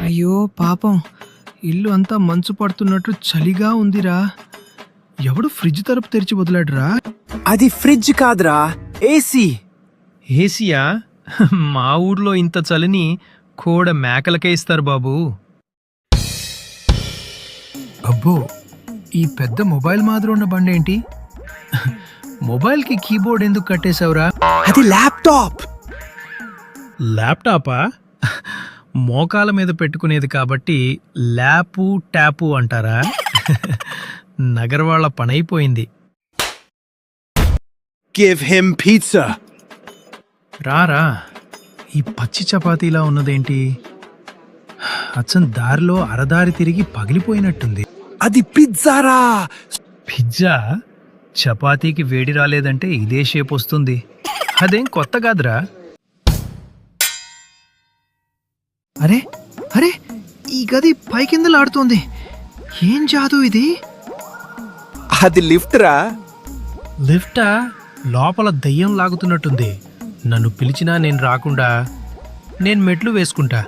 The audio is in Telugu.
అయ్యో పాపం, ఇల్లు అంతా మంచు పడుతున్నట్టు చలిగా ఉందిరా. ఎవడు ఫ్రిడ్జ్ తలుపు తెరిచి వదిలాడురా? అది ఫ్రిడ్జ్ కాదురా, ఏసీ. ఏసీయా? మా ఊర్లో ఇంత చలిని కోడ మేకలకే ఇస్తారు బాబు. అబ్బో, ఈ పెద్ద మొబైల్ మాదిరి ఉన్న బండేంటి? మొబైల్కి కీబోర్డ్ ఎందుకు కట్టేశావురా? అది ల్యాప్టాప్. ల్యాప్టాపా? మోకాల మీద పెట్టుకునేది కాబట్టి ల్యాపు ట్యాపు అంటారా? నగరవాళ్ల పనైపోయింది. Give him pizza. రారా, ఈ పచ్చి చపాతీలా ఉన్నదేంటి? అచ్చం దారిలో అరదారి తిరిగి పగిలిపోయినట్టుంది. అది పిజ్జారా. పిజ్జా? చపాతీకి వేడి రాలేదంటే ఇదే షేప్ వస్తుంది. అదేం కొత్త కాదురా. అరే అరే, ఈ గది పైకిందలాడుతోంది. ఏం జాదు ఇది? అది లిఫ్ట్ రా. లిఫ్టా? లోపల దయ్యం లాగుతున్నట్టుంది. నన్ను పిలిచినా నేను రాకుండా నేను మెట్లు వేసుకుంటా.